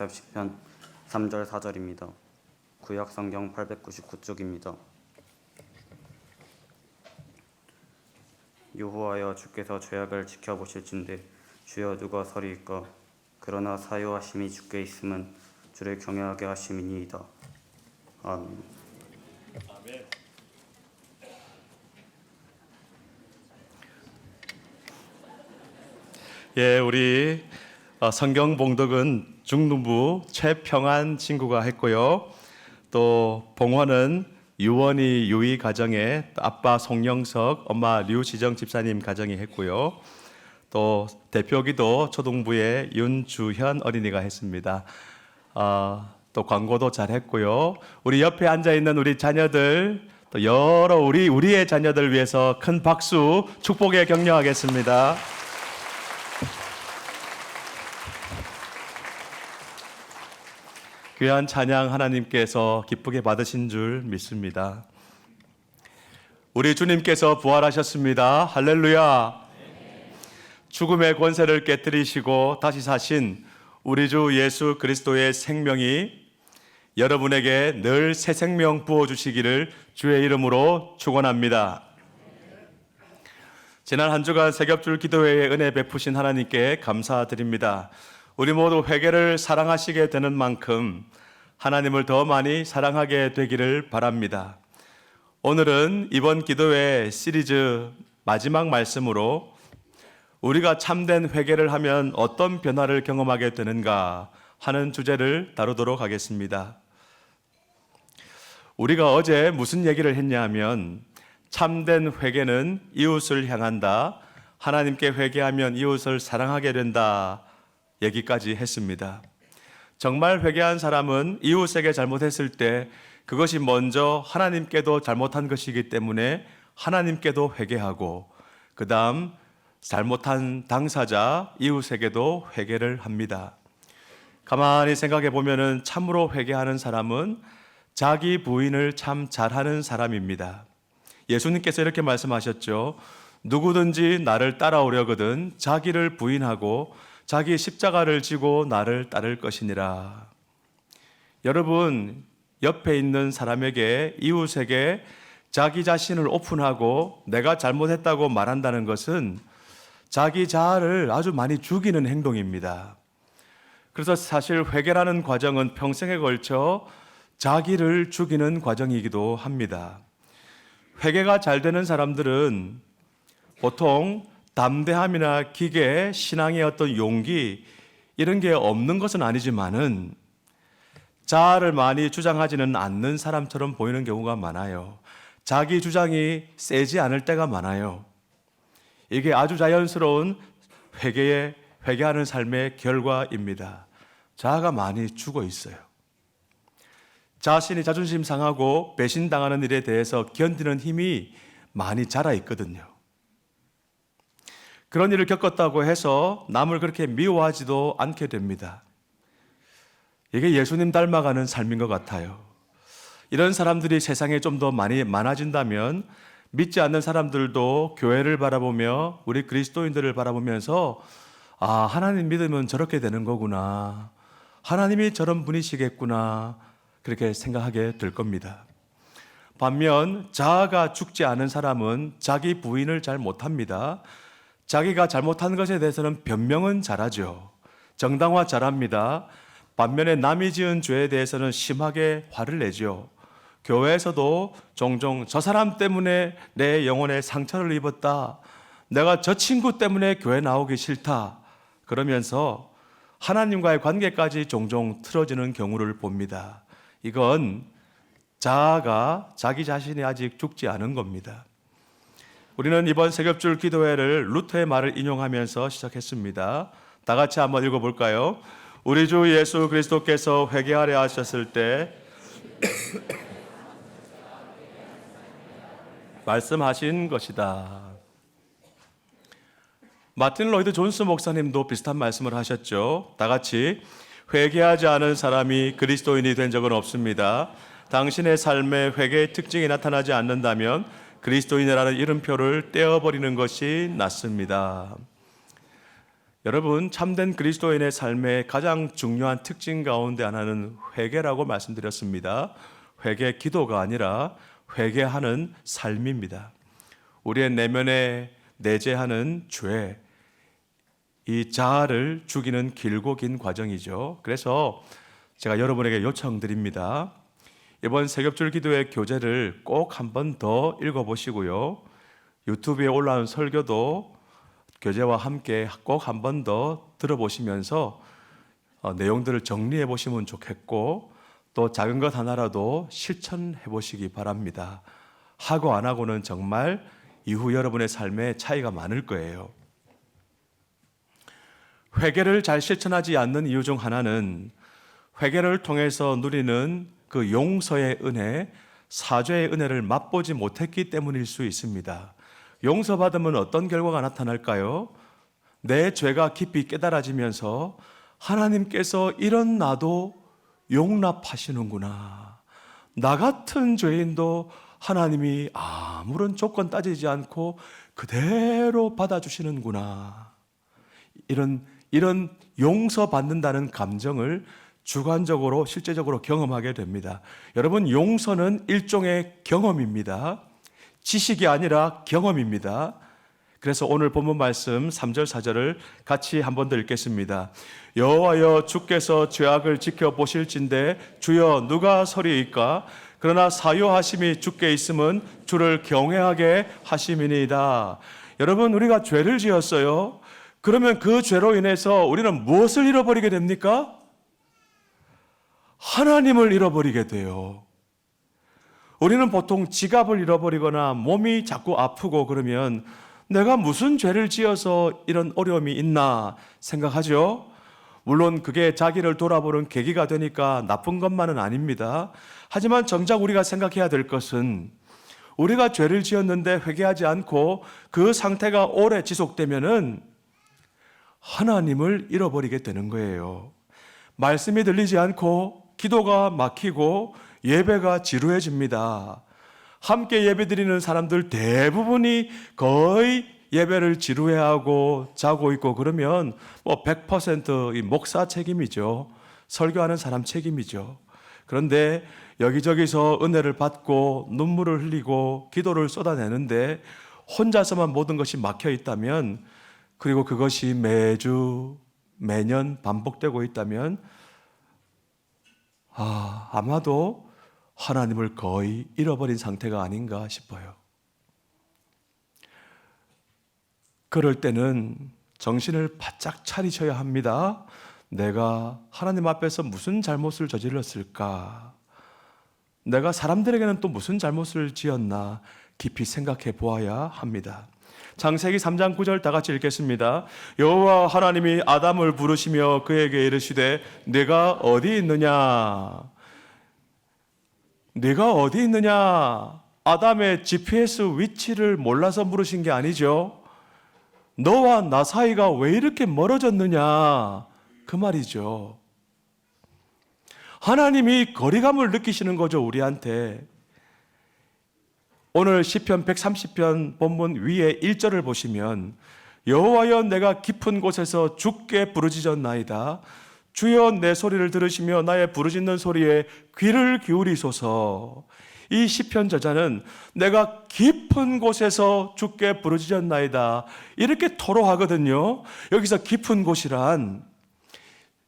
시편 3절 4절입니다. 구약 성경 899쪽입니다. 여호와여, 주께서 죄악을 지켜보실진대 주여 누가 서리이까? 그러나 사요하심이 주께 있음은 주를 경외하게 하심이니이다. 아멘. 예, 우리 성경 봉독은 중등부 최평안 친구가 했고요. 또 봉헌은 유원이 유이 가정에 아빠 송영석, 엄마 류지정 집사님 가정이 했고요. 또 대표기도 초등부의 윤주현 어린이가 했습니다. 또 광고도 잘 했고요. 우리 옆에 앉아 있는 우리 자녀들, 또 여러 우리의 자녀들 위해서 큰 박수 축복에 격려하겠습니다. 귀한 찬양 하나님께서 기쁘게 받으신 줄 믿습니다. 우리 주님께서 부활하셨습니다. 할렐루야. 죽음의 권세를 깨뜨리시고 다시 사신 우리 주 예수 그리스도의 생명이 여러분에게 늘 새 생명 부어주시기를 주의 이름으로 축원합니다. 지난 한 주간 새겹줄 기도회의 은혜 베푸신 하나님께 감사드립니다. 우리 모두 회개를 사랑하시게 되는 만큼 하나님을 더 많이 사랑하게 되기를 바랍니다. 오늘은 이번 기도회 시리즈 마지막 말씀으로 우리가 참된 회개를 하면 어떤 변화를 경험하게 되는가 하는 주제를 다루도록 하겠습니다. 우리가 어제 무슨 얘기를 했냐 하면 참된 회개는 이웃을 향한다, 하나님께 회개하면 이웃을 사랑하게 된다 얘기까지 했습니다. 정말 회개한 사람은 이웃에게 잘못했을 때 그것이 먼저 하나님께도 잘못한 것이기 때문에 하나님께도 회개하고 그 다음 잘못한 당사자 이웃에게도 회개를 합니다. 가만히 생각해 보면은 참으로 회개하는 사람은 자기 부인을 참 잘하는 사람입니다. 예수님께서 이렇게 말씀하셨죠. 누구든지 나를 따라오려거든 자기를 부인하고 자기 십자가를 지고 나를 따를 것이니라. 여러분, 옆에 있는 사람에게, 이웃에게 자기 자신을 오픈하고 내가 잘못했다고 말한다는 것은 자기 자아를 아주 많이 죽이는 행동입니다. 그래서 사실 회개라는 과정은 평생에 걸쳐 자기를 죽이는 과정이기도 합니다. 회개가 잘 되는 사람들은 보통 담대함이나 기계, 신앙의 어떤 용기 이런 게 없는 것은 아니지만은 자아를 많이 주장하지는 않는 사람처럼 보이는 경우가 많아요. 자기 주장이 세지 않을 때가 많아요. 이게 아주 자연스러운 회개하는 삶의 결과입니다. 자아가 많이 죽어 있어요. 자신이 자존심 상하고 배신당하는 일에 대해서 견디는 힘이 많이 자라 있거든요. 그런 일을 겪었다고 해서 남을 그렇게 미워하지도 않게 됩니다. 이게 예수님 닮아가는 삶인 것 같아요. 이런 사람들이 세상에 좀 더 많아진다면 믿지 않는 사람들도 교회를 바라보며 우리 그리스도인들을 바라보면서 하나님 믿으면 저렇게 되는 거구나. 하나님이 저런 분이시겠구나. 그렇게 생각하게 될 겁니다. 반면 자아가 죽지 않은 사람은 자기 부인을 잘 못합니다. 자기가 잘못한 것에 대해서는 변명은 잘하죠. 정당화 잘합니다. 반면에 남이 지은 죄에 대해서는 심하게 화를 내죠. 교회에서도 종종 저 사람 때문에 내 영혼에 상처를 입었다. 내가 저 친구 때문에 교회 나오기 싫다. 그러면서 하나님과의 관계까지 종종 틀어지는 경우를 봅니다. 이건 자아가 자기 자신이 아직 죽지 않은 겁니다. 우리는 이번 새겹줄 기도회를 루터의 말을 인용하면서 시작했습니다. 다 같이 한번 읽어볼까요? 우리 주 예수 그리스도께서 회개하려 하셨을 때 말씀하신 것이다. 마틴 로이드 존스 목사님도 비슷한 말씀을 하셨죠. 다 같이 회개하지 않은 사람이 그리스도인이 된 적은 없습니다. 당신의 삶에 회개의 특징이 나타나지 않는다면 그리스도인이라는 이름표를 떼어버리는 것이 낫습니다. 여러분, 참된 그리스도인의 삶의 가장 중요한 특징 가운데 하나는 회개라고 말씀드렸습니다. 회개 기도가 아니라 회개하는 삶입니다. 우리의 내면에 내재하는 죄, 이 자아를 죽이는 길고 긴 과정이죠. 그래서 제가 여러분에게 요청드립니다. 이번 세겹줄 기도의 교재를 꼭 한 번 더 읽어보시고요. 유튜브에 올라온 설교도 교재와 함께 꼭 한 번 더 들어보시면서 내용들을 정리해 보시면 좋겠고, 또 작은 것 하나라도 실천해 보시기 바랍니다. 하고 안 하고는 정말 이후 여러분의 삶에 차이가 많을 거예요. 회개를 잘 실천하지 않는 이유 중 하나는 회개를 통해서 누리는 그 용서의 은혜, 사죄의 은혜를 맛보지 못했기 때문일 수 있습니다. 용서받으면 어떤 결과가 나타날까요? 내 죄가 깊이 깨달아지면서 하나님께서 이런 나도 용납하시는구나. 나 같은 죄인도 하나님이 아무런 조건 따지지 않고 그대로 받아주시는구나. 이런 용서받는다는 감정을 주관적으로 실제적으로 경험하게 됩니다. 여러분, 용서는 일종의 경험입니다. 지식이 아니라 경험입니다. 그래서 오늘 본문 말씀 3절 4절을 같이 한 번 더 읽겠습니다. 여호와여, 주께서 죄악을 지켜보실진대 주여 누가 서리이까? 그러나 사요하심이 주께 있음은 주를 경외하게 하심이니이다. 여러분, 우리가 죄를 지었어요. 그러면 그 죄로 인해서 우리는 무엇을 잃어버리게 됩니까? 하나님을 잃어버리게 돼요. 우리는 보통 지갑을 잃어버리거나 몸이 자꾸 아프고 그러면 내가 무슨 죄를 지어서 이런 어려움이 있나 생각하죠. 물론 그게 자기를 돌아보는 계기가 되니까 나쁜 것만은 아닙니다. 하지만 정작 우리가 생각해야 될 것은 우리가 죄를 지었는데 회개하지 않고 그 상태가 오래 지속되면은 하나님을 잃어버리게 되는 거예요. 말씀이 들리지 않고 기도가 막히고 예배가 지루해집니다. 함께 예배드리는 사람들 대부분이 거의 예배를 지루해하고 자고 있고 그러면 100% 목사 책임이죠. 설교하는 사람 책임이죠. 그런데 여기저기서 은혜를 받고 눈물을 흘리고 기도를 쏟아내는데 혼자서만 모든 것이 막혀 있다면, 그리고 그것이 매주 매년 반복되고 있다면 아마도 하나님을 거의 잃어버린 상태가 아닌가 싶어요. 그럴 때는 정신을 바짝 차리셔야 합니다. 내가 하나님 앞에서 무슨 잘못을 저질렀을까? 내가 사람들에게는 또 무슨 잘못을 지었나 깊이 생각해 보아야 합니다. 창세기 3장 9절 다 같이 읽겠습니다. 여호와 하나님이 아담을 부르시며 그에게 이르시되 네가 어디 있느냐? 네가 어디 있느냐? 아담의 GPS 위치를 몰라서 물으신 게 아니죠. 너와 나 사이가 왜 이렇게 멀어졌느냐? 그 말이죠. 하나님이 거리감을 느끼시는 거죠, 우리한테. 오늘 시편 130편 본문 위에 1절을 보시면 여호와여, 내가 깊은 곳에서 주께 부르짖었나이다. 주여, 내 소리를 들으시며 나의 부르짖는 소리에 귀를 기울이소서. 이 시편 저자는 내가 깊은 곳에서 주께 부르짖었나이다 이렇게 토로하거든요. 여기서 깊은 곳이란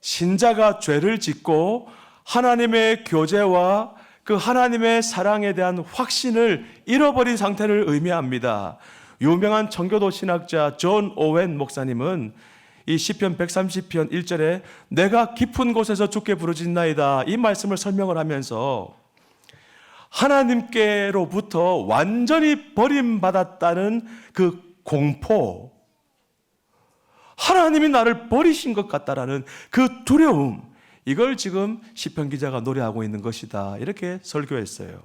신자가 죄를 짓고 하나님의 교제와 그 하나님의 사랑에 대한 확신을 잃어버린 상태를 의미합니다. 유명한 청교도 신학자 존 오웬 목사님은 이 시편 130편 1절에 내가 깊은 곳에서 주께 부르짖나이다 이 말씀을 설명을 하면서 하나님께로부터 완전히 버림받았다는 그 공포, 하나님이 나를 버리신 것 같다라는 그 두려움, 이걸 지금 시편 기자가 노래하고 있는 것이다 이렇게 설교했어요.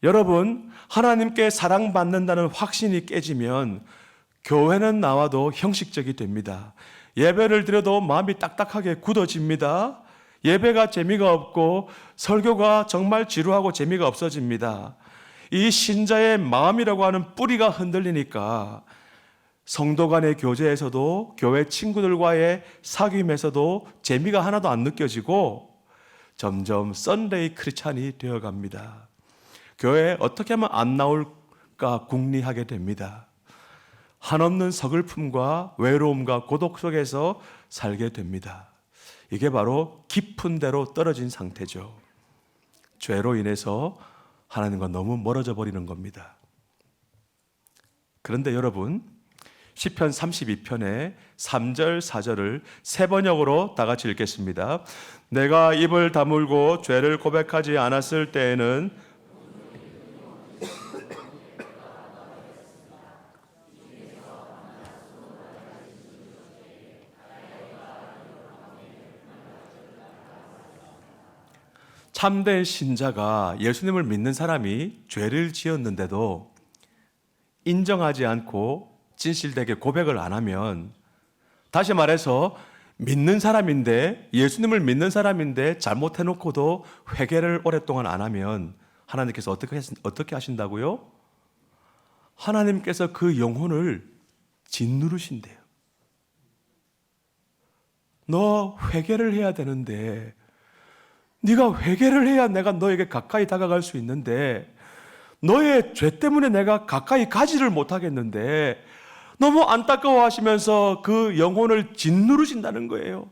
여러분, 하나님께 사랑받는다는 확신이 깨지면 교회는 나와도 형식적이 됩니다. 예배를 드려도 마음이 딱딱하게 굳어집니다. 예배가 재미가 없고 설교가 정말 지루하고 재미가 없어집니다. 이 신자의 마음이라고 하는 뿌리가 흔들리니까 성도 간의 교제에서도 교회 친구들과의 사귐에서도 재미가 하나도 안 느껴지고 점점 썬데이 크리스찬이 되어갑니다. 교회에 어떻게 하면 안 나올까 궁리하게 됩니다. 한없는 서글픔과 외로움과 고독 속에서 살게 됩니다. 이게 바로 깊은 데로 떨어진 상태죠. 죄로 인해서 하나님과 너무 멀어져 버리는 겁니다. 그런데 여러분, 시편 32편의 3절, 4절을 세 번역으로 다 같이 읽겠습니다. 내가 입을 다물고 죄를 고백하지 않았을 때에는 참된 신자가 예수님을 믿는 사람이 죄를 지었는데도 인정하지 않고 진실되게 고백을 안 하면, 다시 말해서 믿는 사람인데, 예수님을 믿는 사람인데 잘못해놓고도 회개를 오랫동안 안 하면 하나님께서 어떻게 하신다고요? 하나님께서 그 영혼을 짓누르신대요. 너 회개를 해야 되는데, 네가 회개를 해야 내가 너에게 가까이 다가갈 수 있는데, 너의 죄 때문에 내가 가까이 가지를 못하겠는데, 너무 안타까워하시면서 그 영혼을 짓누르신다는 거예요.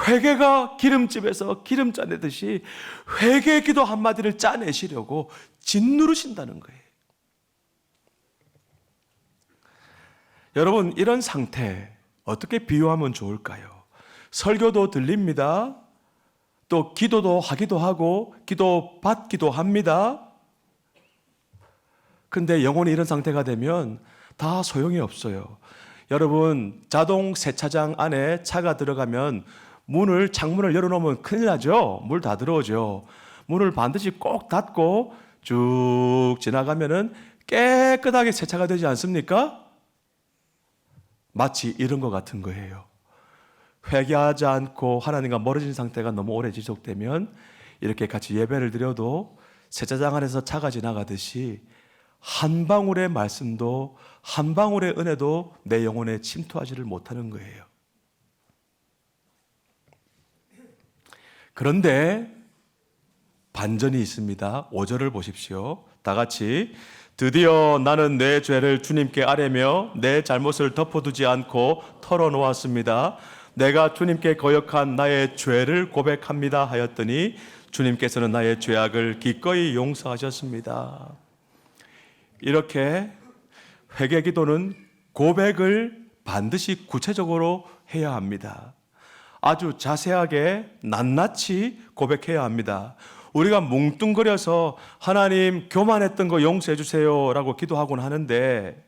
회개가 기름집에서 기름 짜내듯이 회개 기도 한마디를 짜내시려고 짓누르신다는 거예요. 여러분, 이런 상태 어떻게 비유하면 좋을까요? 설교도 들립니다. 또 기도도 하기도 하고 기도 받기도 합니다. 근데 영혼이 이런 상태가 되면 다 소용이 없어요. 여러분, 자동 세차장 안에 차가 들어가면 창문을 열어놓으면 큰일 나죠? 물 다 들어오죠. 문을 반드시 꼭 닫고 쭉 지나가면은 깨끗하게 세차가 되지 않습니까? 마치 이런 것 같은 거예요. 회개하지 않고 하나님과 멀어진 상태가 너무 오래 지속되면 이렇게 같이 예배를 드려도 세차장 안에서 차가 지나가듯이 한 방울의 말씀도 한 방울의 은혜도 내 영혼에 침투하지를 못하는 거예요. 그런데 반전이 있습니다. 5절을 보십시오. 다 같이 드디어 나는 내 죄를 주님께 아뢰며 내 잘못을 덮어두지 않고 털어놓았습니다. 내가 주님께 거역한 나의 죄를 고백합니다 하였더니 주님께서는 나의 죄악을 기꺼이 용서하셨습니다. 이렇게 회개 기도는 고백을 반드시 구체적으로 해야 합니다. 아주 자세하게 낱낱이 고백해야 합니다. 우리가 뭉뚱그려서 하나님 교만했던 거 용서해 주세요 라고 기도하곤 하는데,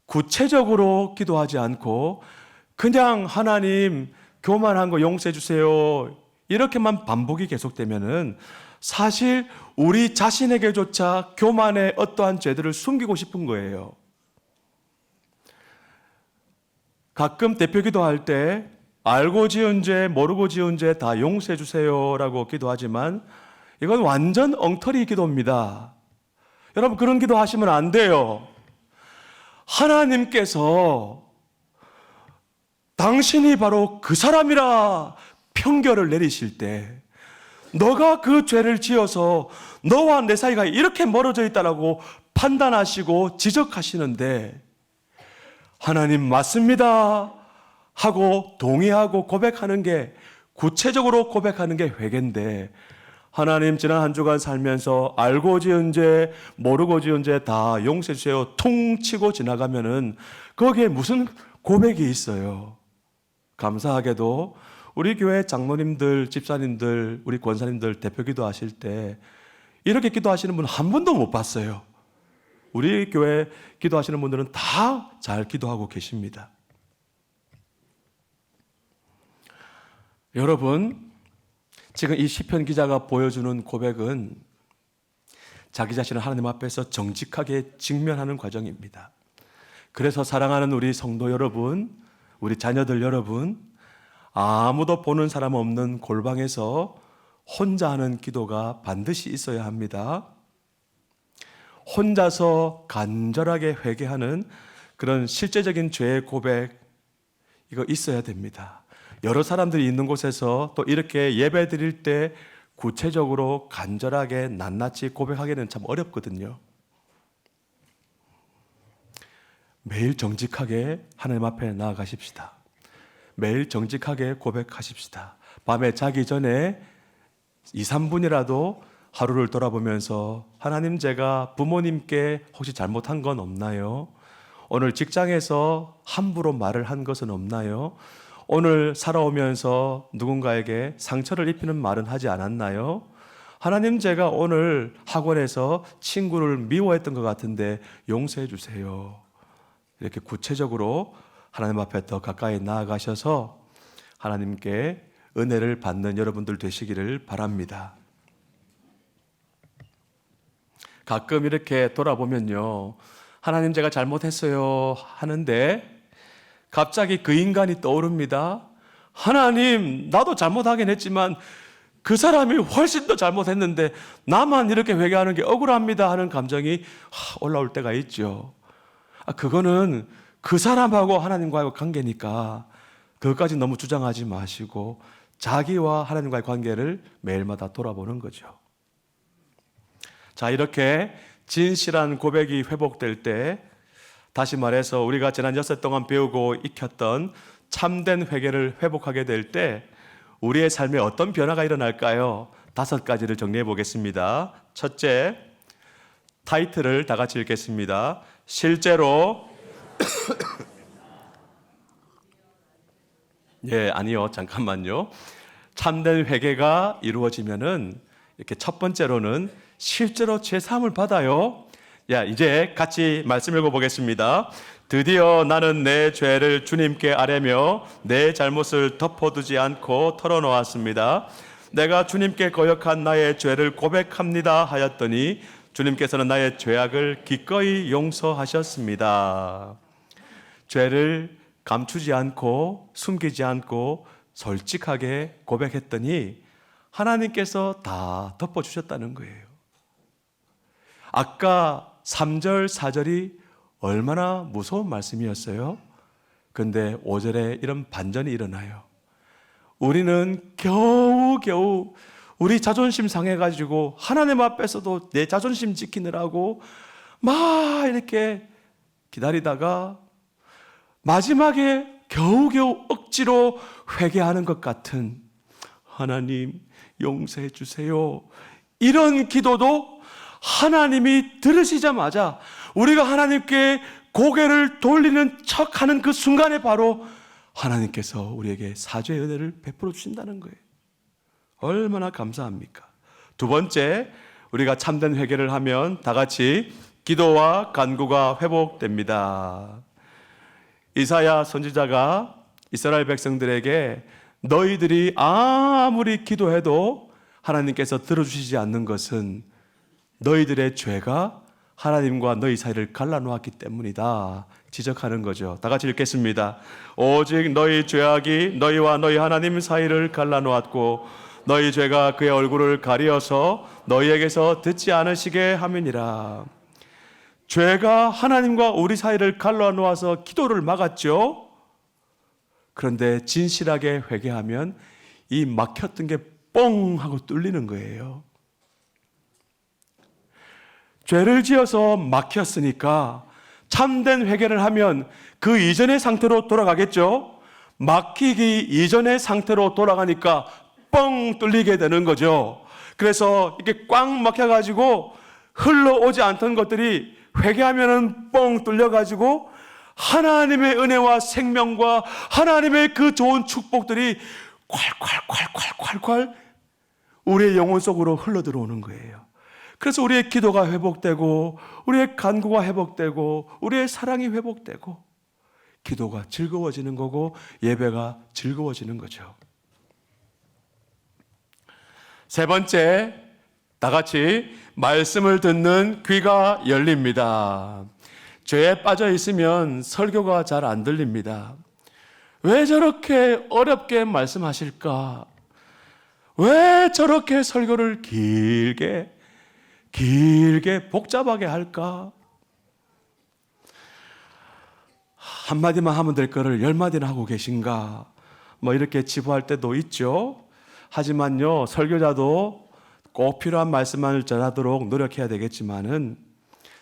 구체적으로 기도하지 않고 그냥 하나님 교만한 거 용서해 주세요 이렇게만 반복이 계속되면은 사실 우리 자신에게조차 교만의 어떠한 죄들을 숨기고 싶은 거예요. 가끔 대표 기도할 때 알고 지은 죄, 모르고 지은 죄 다 용서해 주세요라고 기도하지만 이건 완전 엉터리 기도입니다. 여러분, 그런 기도 하시면 안 돼요. 하나님께서 당신이 바로 그 사람이라 평결을 내리실 때, 너가 그 죄를 지어서 너와 내 사이가 이렇게 멀어져 있다라고 판단하시고 지적하시는데, 하나님 맞습니다 하고 동의하고 고백하는 게, 구체적으로 고백하는 게 회개인데, 하나님 지난 한 주간 살면서 알고 지은 죄, 모르고 지은 죄 다 용서해 주세요 퉁 치고 지나가면은 거기에 무슨 고백이 있어요? 감사하게도 우리 교회 장로님들, 집사님들, 우리 권사님들 대표 기도하실 때 이렇게 기도하시는 분 한 분도 못 봤어요. 우리 교회 기도하시는 분들은 다 잘 기도하고 계십니다. 여러분, 지금 이 시편 기자가 보여주는 고백은 자기 자신을 하나님 앞에서 정직하게 직면하는 과정입니다. 그래서 사랑하는 우리 성도 여러분, 우리 자녀들 여러분, 아무도 보는 사람 없는 골방에서 혼자 하는 기도가 반드시 있어야 합니다. 혼자서 간절하게 회개하는 그런 실제적인 죄의 고백, 이거 있어야 됩니다. 여러 사람들이 있는 곳에서 또 이렇게 예배 드릴 때 구체적으로 간절하게 낱낱이 고백하기는 참 어렵거든요. 매일 정직하게 하나님 앞에 나아가십시다. 매일 정직하게 고백하십시다. 밤에 자기 전에 2, 3분이라도 하루를 돌아보면서 하나님, 제가 부모님께 혹시 잘못한 건 없나요? 오늘 직장에서 함부로 말을 한 것은 없나요? 오늘 살아오면서 누군가에게 상처를 입히는 말은 하지 않았나요? 하나님, 제가 오늘 학원에서 친구를 미워했던 것 같은데 용서해 주세요. 이렇게 구체적으로 하나님 앞에 더 가까이 나아가셔서 하나님께 은혜를 받는 여러분들 되시기를 바랍니다. 가끔 이렇게 돌아보면요, 하나님, 제가 잘못했어요 하는데 갑자기 그 인간이 떠오릅니다. 하나님, 나도 잘못하긴 했지만 그 사람이 훨씬 더 잘못했는데 나만 이렇게 회개하는 게 억울합니다 하는 감정이 올라올 때가 있죠. 그거는 그 사람하고 하나님과의 관계니까 그것까지 너무 주장하지 마시고 자기와 하나님과의 관계를 매일마다 돌아보는 거죠. 자, 이렇게 진실한 고백이 회복될 때, 다시 말해서 우리가 지난 엿새 동안 배우고 익혔던 참된 회개를 회복하게 될 때 우리의 삶에 어떤 변화가 일어날까요? 5가지를 정리해 보겠습니다. 첫째, 타이틀을 다 같이 읽겠습니다. 실제로 아니요, 잠깐만요. 참된 회개가 이루어지면은 이렇게 첫 번째로는 실제로 죄 사함을 받아요. 이제 같이 말씀 읽어보겠습니다. 드디어 나는 내 죄를 주님께 아뢰며 내 잘못을 덮어두지 않고 털어놓았습니다. 내가 주님께 거역한 나의 죄를 고백합니다 하였더니 주님께서는 나의 죄악을 기꺼이 용서하셨습니다. 죄를 감추지 않고 숨기지 않고 솔직하게 고백했더니 하나님께서 다 덮어주셨다는 거예요. 아까 3절, 4절이 얼마나 무서운 말씀이었어요. 그런데 5절에 이런 반전이 일어나요. 우리는 겨우겨우 우리 자존심 상해가지고 하나님 앞에서도 내 자존심 지키느라고 막 이렇게 기다리다가 마지막에 겨우겨우 억지로 회개하는 것 같은, 하나님 용서해 주세요, 이런 기도도 하나님이 들으시자마자 우리가 하나님께 고개를 돌리는 척하는 그 순간에 바로 하나님께서 우리에게 사죄의 은혜를 베풀어 주신다는 거예요. 얼마나 감사합니까? 두 번째, 우리가 참된 회개를 하면 다 같이 기도와 간구가 회복됩니다. 이사야 선지자가 이스라엘 백성들에게 너희들이 아무리 기도해도 하나님께서 들어주시지 않는 것은 너희들의 죄가 하나님과 너희 사이를 갈라놓았기 때문이다 지적하는 거죠. 다 같이 읽겠습니다. 오직 너희 죄악이 너희와 너희 하나님 사이를 갈라놓았고 너희 죄가 그의 얼굴을 가리어서 너희에게서 듣지 않으시게 함이니라. 죄가 하나님과 우리 사이를 갈라놓아서 기도를 막았죠. 그런데 진실하게 회개하면 이 막혔던 게 뻥 하고 뚫리는 거예요. 죄를 지어서 막혔으니까 참된 회개를 하면 그 이전의 상태로 돌아가겠죠. 막히기 이전의 상태로 돌아가니까 뻥 뚫리게 되는 거죠. 그래서 이렇게 꽉 막혀가지고 흘러오지 않던 것들이 회개하면은 뻥 뚫려가지고 하나님의 은혜와 생명과 하나님의 그 좋은 축복들이 콸콸콸콸콸콸 우리의 영혼 속으로 흘러 들어오는 거예요. 그래서 우리의 기도가 회복되고 우리의 간구가 회복되고 우리의 사랑이 회복되고 기도가 즐거워지는 거고 예배가 즐거워지는 거죠. 세 번째, 다 같이 말씀을 듣는 귀가 열립니다. 죄에 빠져 있으면 설교가 잘 안 들립니다. 왜 저렇게 어렵게 말씀하실까? 왜 저렇게 설교를 길게 복잡하게 할까? 한마디만 하면 될 거를 10마디나 하고 계신가? 뭐 이렇게 치부할 때도 있죠. 하지만요, 설교자도 꼭 필요한 말씀만을 전하도록 노력해야 되겠지만은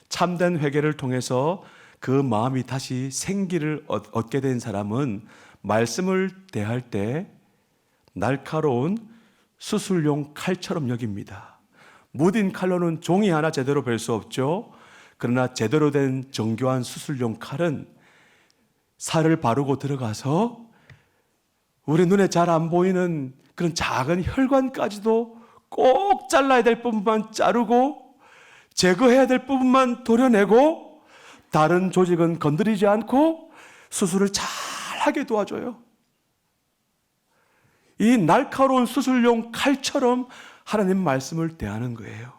참된 회개를 통해서 그 마음이 다시 생기를 얻게 된 사람은 말씀을 대할 때 날카로운 수술용 칼처럼 여깁니다. 무딘 칼로는 종이 하나 제대로 벨 수 없죠. 그러나 제대로 된 정교한 수술용 칼은 살을 바르고 들어가서 우리 눈에 잘 안 보이는 그런 작은 혈관까지도 꼭 잘라야 될 부분만 자르고 제거해야 될 부분만 도려내고 다른 조직은 건드리지 않고 수술을 잘 하게 도와줘요. 이 날카로운 수술용 칼처럼 하나님 말씀을 대하는 거예요.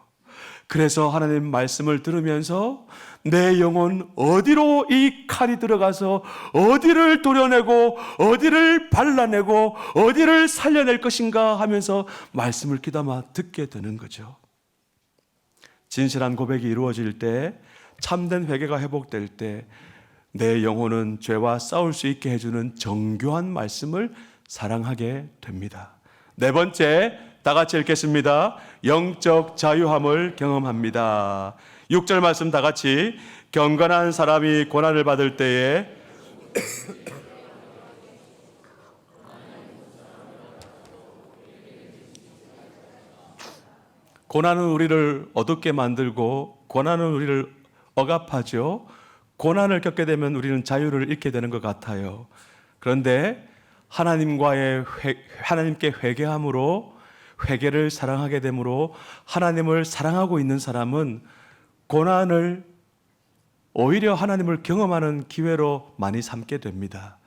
그래서 하나님 말씀을 들으면서 내 영혼 어디로 이 칼이 들어가서 어디를 도려내고 어디를 발라내고 어디를 살려낼 것인가 하면서 말씀을 귀담아 듣게 되는 거죠. 진실한 고백이 이루어질 때, 참된 회개가 회복될 때 내 영혼은 죄와 싸울 수 있게 해주는 정교한 말씀을 사랑하게 됩니다. 네 번째, 다 같이 읽겠습니다. 영적 자유함을 경험합니다. 6절 말씀 다 같이. 경건한 사람이 고난을 받을 때에 고난은 우리를 어둡게 만들고 고난은 우리를 억압하죠. 고난을 겪게 되면 우리는 자유를 잃게 되는 것 같아요. 그런데 하나님께 회개함으로, 회개를 사랑하게 되므로 하나님을 사랑하고 있는 사람은 고난을 오히려 하나님을 경험하는 기회로 많이 삼게 됩니다.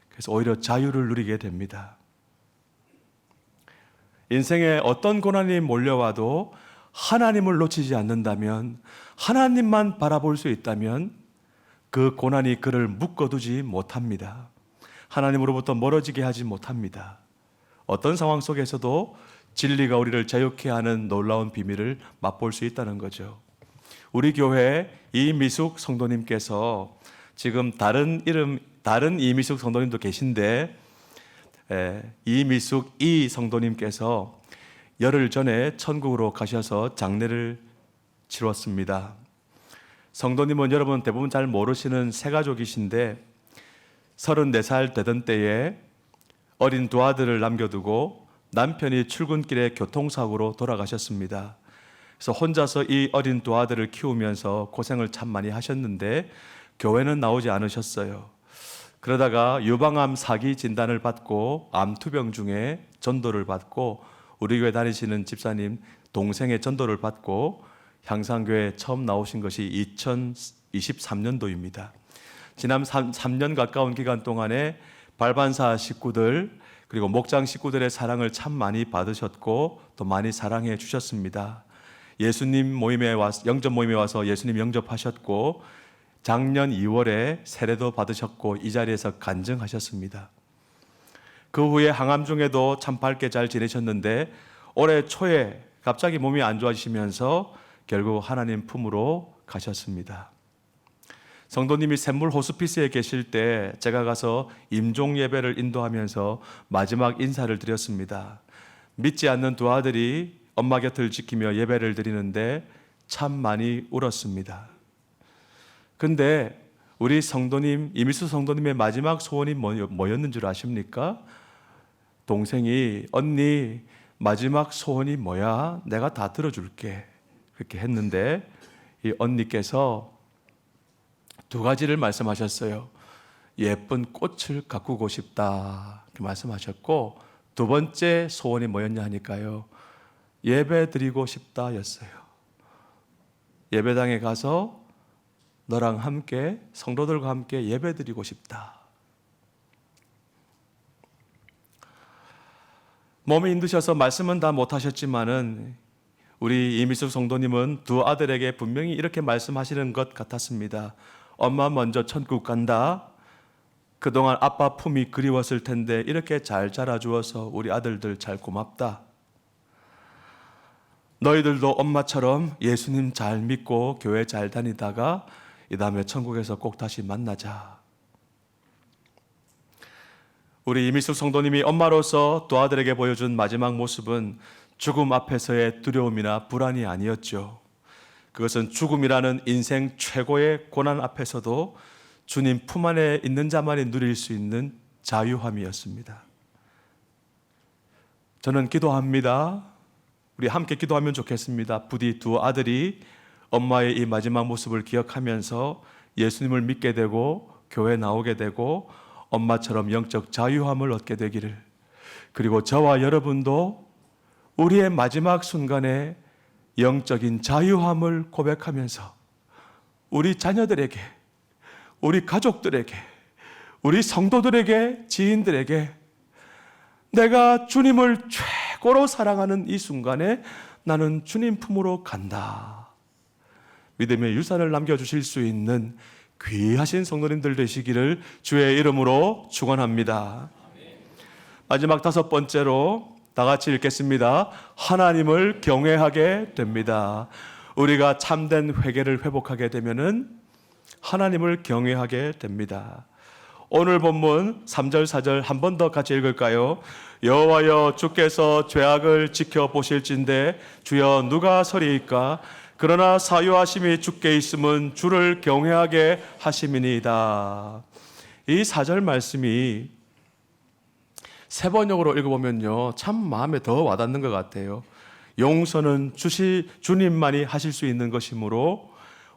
그래서 오히려 자유를 누리게 됩니다. 인생에 어떤 고난이 몰려와도 하나님을 놓치지 않는다면, 하나님만 바라볼 수 있다면 그 고난이 그를 묶어두지 못합니다. 하나님으로부터 멀어지게 하지 못합니다. 어떤 상황 속에서도 진리가 우리를 자유케 하는 놀라운 비밀을 맛볼 수 있다는 거죠. 우리 교회 이미숙 성도님께서 지금 다른 이미숙 성도님도 계신데, 이미숙 이 성도님께서 열흘 전에 천국으로 가셔서 장례를 치렀습니다. 성도님은 여러분 대부분 잘 모르시는 새가족이신데 34살 되던 때에 어린 두 아들을 남겨두고 남편이 출근길에 교통사고로 돌아가셨습니다. 그래서 혼자서 이 어린 두 아들을 키우면서 고생을 참 많이 하셨는데 교회는 나오지 않으셨어요. 그러다가 유방암 4기 진단을 받고 암투병 중에 전도를 받고 우리 교회 다니시는 집사님 동생의 전도를 받고 향상교회에 처음 나오신 것이 2023년도입니다. 지난 3년 가까운 기간 동안에 발반사 식구들 그리고 목장 식구들의 사랑을 참 많이 받으셨고 또 많이 사랑해 주셨습니다. 예수님 모임에 영접 모임에 와서 예수님 영접하셨고 작년 2월에 세례도 받으셨고 이 자리에서 간증하셨습니다. 그 후에 항암 중에도 참 밝게 잘 지내셨는데 올해 초에 갑자기 몸이 안 좋아지시면서 결국 하나님 품으로 가셨습니다. 성도님이 샘물 호스피스에 계실 때 제가 가서 임종 예배를 인도하면서 마지막 인사를 드렸습니다. 믿지 않는 두 아들이 엄마 곁을 지키며 예배를 드리는데 참 많이 울었습니다. 근데 우리 성도님, 이미수 성도님의 마지막 소원이 뭐였는 줄 아십니까? 동생이 언니 마지막 소원이 뭐야? 내가 다 들어줄게. 그렇게 했는데 이 언니께서 두 가지를 말씀하셨어요. 예쁜 꽃을 가꾸고 싶다 이렇게 말씀하셨고 두 번째 소원이 뭐였냐 하니까요. 예배 드리고 싶다 였어요. 예배당에 가서 너랑 함께 성도들과 함께 예배 드리고 싶다. 몸이 힘드셔서 말씀은 다 못하셨지만은 우리 이미숙 성도님은 두 아들에게 분명히 이렇게 말씀하시는 것 같았습니다. 엄마 먼저 천국 간다. 그동안 아빠 품이 그리웠을 텐데 이렇게 잘 자라주어서 우리 아들들 잘 고맙다. 너희들도 엄마처럼 예수님 잘 믿고 교회 잘 다니다가 이 다음에 천국에서 꼭 다시 만나자. 우리 이미숙 성도님이 엄마로서 두 아들에게 보여준 마지막 모습은 죽음 앞에서의 두려움이나 불안이 아니었죠. 그것은 죽음이라는 인생 최고의 고난 앞에서도 주님 품 안에 있는 자만이 누릴 수 있는 자유함이었습니다. 저는 기도합니다. 우리 함께 기도하면 좋겠습니다. 부디 두 아들이 엄마의 이 마지막 모습을 기억하면서 예수님을 믿게 되고 교회 나오게 되고 엄마처럼 영적 자유함을 얻게 되기를, 그리고 저와 여러분도 우리의 마지막 순간에 영적인 자유함을 고백하면서 우리 자녀들에게, 우리 가족들에게, 우리 성도들에게, 지인들에게 내가 주님을 최고로 사랑하는 이 순간에 나는 주님 품으로 간다, 믿음의 유산을 남겨주실 수 있는 귀하신 성도님들 되시기를 주의 이름으로 축원합니다. 마지막 다섯 번째로 다 같이 읽겠습니다. 하나님을 경외하게 됩니다. 우리가 참된 회개를 회복하게 되면은 하나님을 경외하게 됩니다. 오늘 본문 3절 4절 한 번 더 같이 읽을까요? 여호와여 주께서 죄악을 지켜보실진대 주여 누가 서리이까? 그러나 사유하심이 주께 있음은 주를 경외하게 하심이니이다. 이 4절 말씀이 세 번역으로 읽어보면요, 참 마음에 더 와닿는 것 같아요. 용서는 주님만이 하실 수 있는 것이므로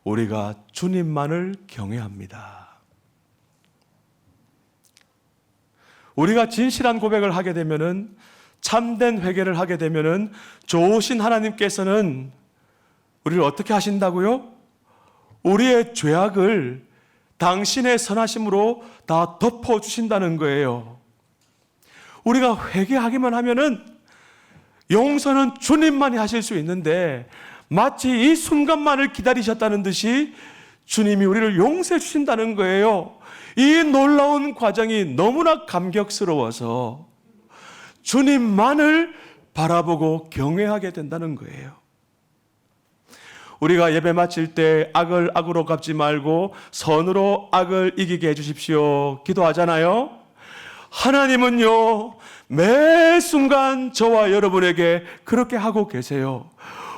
우리가 주님만을 경외합니다. 우리가 진실한 고백을 하게 되면은, 참된 회개를 하게 되면은 좋으신 하나님께서는 우리를 어떻게 하신다고요? 우리의 죄악을 당신의 선하심으로 다 덮어주신다는 거예요. 우리가 회개하기만 하면은 용서는 주님만이 하실 수 있는데, 마치 이 순간만을 기다리셨다는 듯이 주님이 우리를 용서해 주신다는 거예요. 이 놀라운 과정이 너무나 감격스러워서 주님만을 바라보고 경외하게 된다는 거예요. 우리가 예배 마칠 때 악을 악으로 갚지 말고 선으로 악을 이기게 해주십시오 기도하잖아요. 하나님은요, 매 순간 저와 여러분에게 그렇게 하고 계세요.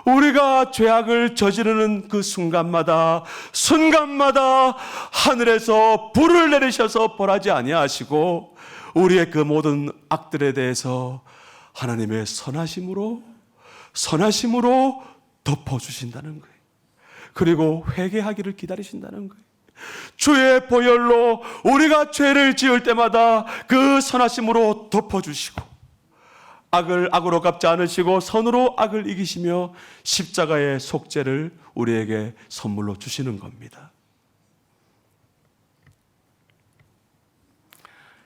우리가 죄악을 저지르는 그 순간마다 하늘에서 불을 내리셔서 벌하지 아니하시고 우리의 그 모든 악들에 대해서 하나님의 선하심으로 덮어주신다는 거예요. 그리고 회개하기를 기다리신다는 거예요. 주의 보혈로 우리가 죄를 지을 때마다 그 선하심으로 덮어주시고, 악을 악으로 갚지 않으시고 선으로 악을 이기시며 십자가의 속죄를 우리에게 선물로 주시는 겁니다.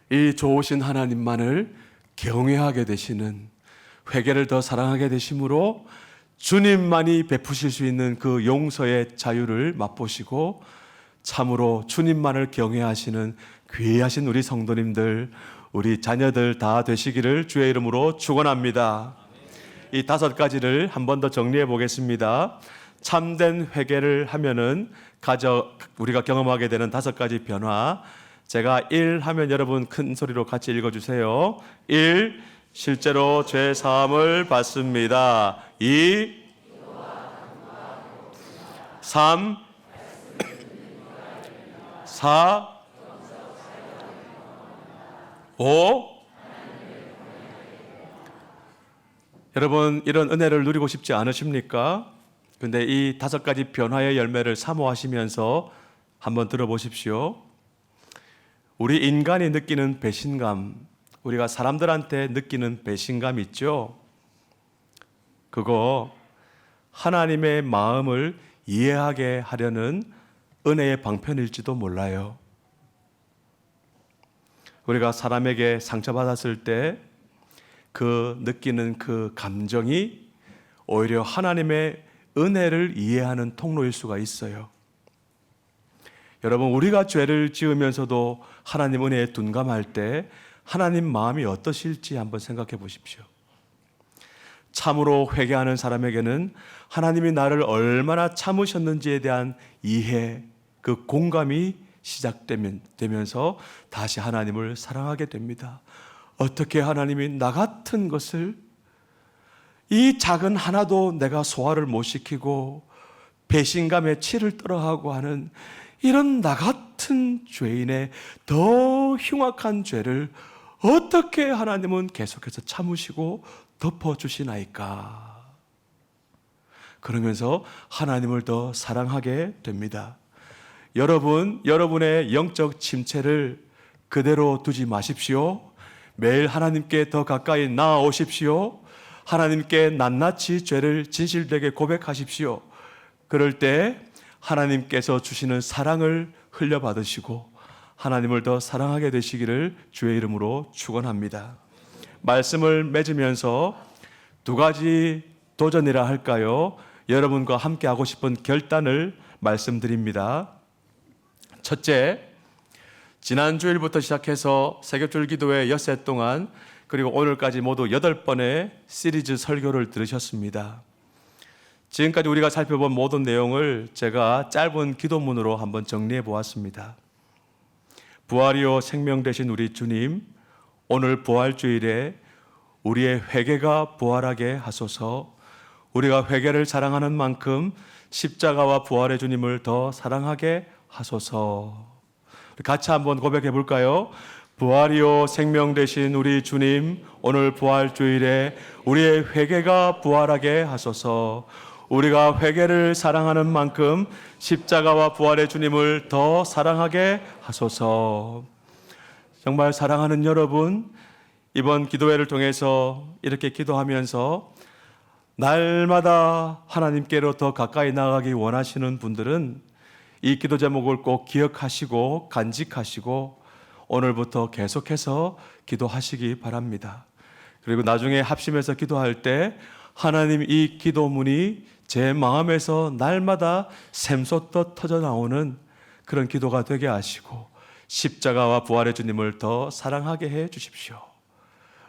이 좋으신 하나님만을 경외하게 되시는, 회개를 더 사랑하게 되심으로 주님만이 베푸실 수 있는 그 용서의 자유를 맛보시고 참으로 주님만을 경외하시는 귀하신 우리 성도님들, 우리 자녀들 다 되시기를 주의 이름으로 축원합니다. 이 다섯 가지를 한 번 더 정리해 보겠습니다. 참된 회개를 하면은 우리가 경험하게 되는 다섯 가지 변화. 제가 1 하면 여러분 큰 소리로 같이 읽어주세요. 1. 실제로 죄 사함을 받습니다. 2. 3. 4. 5. 여러분, 이런 은혜를 누리고 싶지 않으십니까? 근데 이 다섯 가지 변화의 열매를 사모하시면서 한번 들어보십시오. 우리 인간이 느끼는 배신감, 우리가 사람들한테 느끼는 배신감 있죠? 그거 하나님의 마음을 이해하게 하려는 은혜의 방편일지도 몰라요. 우리가 사람에게 상처받았을 때 그 느끼는 그 감정이 오히려 하나님의 은혜를 이해하는 통로일 수가 있어요. 여러분, 우리가 죄를 지으면서도 하나님 은혜에 둔감할 때 하나님 마음이 어떠실지 한번 생각해 보십시오. 참으로 회개하는 사람에게는 하나님이 나를 얼마나 참으셨는지에 대한 이해, 그 공감이 시작되면서 다시 하나님을 사랑하게 됩니다. 어떻게 하나님이 나 같은 것을, 이 작은 하나도 내가 소화를 못 시키고 배신감에 치를 떨어하고 하는 이런 나 같은 죄인의 더 흉악한 죄를 어떻게 하나님은 계속해서 참으시고 덮어주시나이까. 그러면서 하나님을 더 사랑하게 됩니다. 여러분, 여러분의 영적 침체를 그대로 두지 마십시오. 매일 하나님께 더 가까이 나아오십시오. 하나님께 낱낱이 죄를 진실되게 고백하십시오. 그럴 때 하나님께서 주시는 사랑을 흘려받으시고 하나님을 더 사랑하게 되시기를 주의 이름으로 축원합니다. 말씀을 맺으면서 두 가지 도전이라 할까요? 여러분과 함께 하고 싶은 결단을 말씀드립니다. 첫째, 지난 주일부터 시작해서 세겹줄 기도회 엿새 동안 그리고 오늘까지 모두 8번의 시리즈 설교를 들으셨습니다. 지금까지 우리가 살펴본 모든 내용을 제가 짧은 기도문으로 한번 정리해 보았습니다. 부활이요 생명 되신 우리 주님, 오늘 부활주일에 우리의 회개가 부활하게 하소서. 우리가 회개를 사랑하는 만큼 십자가와 부활의 주님을 더 사랑하게 하소서. 같이 한번 고백해 볼까요? 부활이요 생명 되신 우리 주님, 오늘 부활주일에 우리의 회개가 부활하게 하소서. 우리가 회개를 사랑하는 만큼 십자가와 부활의 주님을 더 사랑하게 하소서. 정말 사랑하는 여러분, 이번 기도회를 통해서 이렇게 기도하면서 날마다 하나님께로 더 가까이 나가기 원하시는 분들은 이 기도 제목을 꼭 기억하시고 간직하시고 오늘부터 계속해서 기도하시기 바랍니다. 그리고 나중에 합심해서 기도할 때 하나님, 이 기도문이 제 마음에서 날마다 샘솟듯 터져 나오는 그런 기도가 되게 하시고 십자가와 부활의 주님을 더 사랑하게 해 주십시오.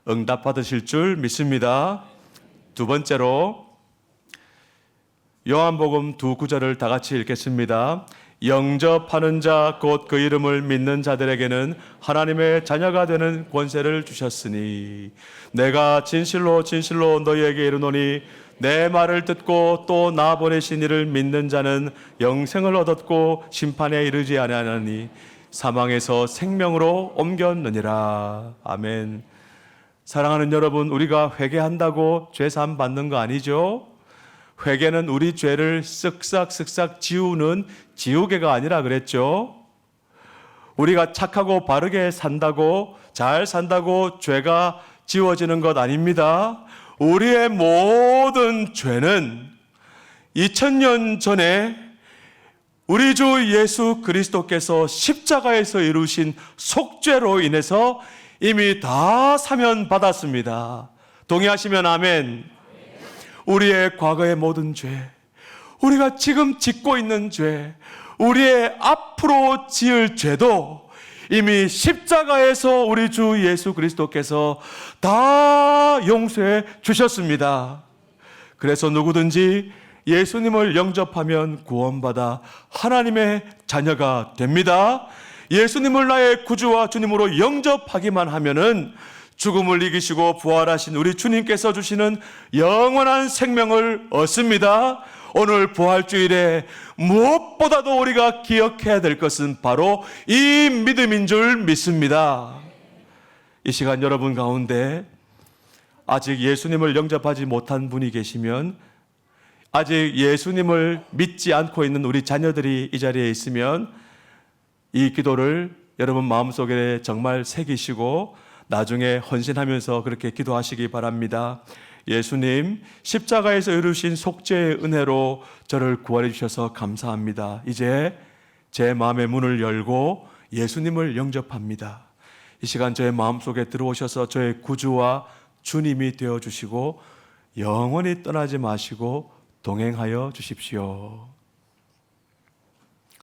응답 받으실 줄 믿습니다. 두 번째로 요한복음 두 구절을 다 같이 읽겠습니다. 영접하는 자 곧 그 이름을 믿는 자들에게는 하나님의 자녀가 되는 권세를 주셨으니 내가 진실로 진실로 너희에게 이르노니 내 말을 듣고 또 나 보내신 이를 믿는 자는 영생을 얻었고 심판에 이르지 아니하나니 사망에서 생명으로 옮겼느니라. 아멘. 사랑하는 여러분, 우리가 회개한다고 죄 사함 받는 거 아니죠? 회개는 우리 죄를 쓱싹쓱싹 지우는 지우개가 아니라 그랬죠. 우리가 착하고 바르게 산다고, 잘 산다고 죄가 지워지는 것 아닙니다. 우리의 모든 죄는 2000년 전에 우리 주 예수 그리스도께서 십자가에서 이루신 속죄로 인해서 이미 다 사면받았습니다. 동의하시면 아멘. 우리의 과거의 모든 죄, 우리가 지금 짓고 있는 죄, 우리의 앞으로 지을 죄도 이미 십자가에서 우리 주 예수 그리스도께서 다 용서해 주셨습니다. 그래서 누구든지 예수님을 영접하면 구원받아 하나님의 자녀가 됩니다. 예수님을 나의 구주와 주님으로 영접하기만 하면은 죽음을 이기시고 부활하신 우리 주님께서 주시는 영원한 생명을 얻습니다. 오늘 부활주일에 무엇보다도 우리가 기억해야 될 것은 바로 이 믿음인 줄 믿습니다. 이 시간 여러분 가운데 아직 예수님을 영접하지 못한 분이 계시면, 아직 예수님을 믿지 않고 있는 우리 자녀들이 이 자리에 있으면 이 기도를 여러분 마음속에 정말 새기시고 나중에 헌신하면서 그렇게 기도하시기 바랍니다. 예수님, 십자가에서 이루신 속죄의 은혜로 저를 구원해 주셔서 감사합니다. 이제 제 마음의 문을 열고 예수님을 영접합니다. 이 시간 저의 마음속에 들어오셔서 저의 구주와 주님이 되어주시고 영원히 떠나지 마시고 동행하여 주십시오.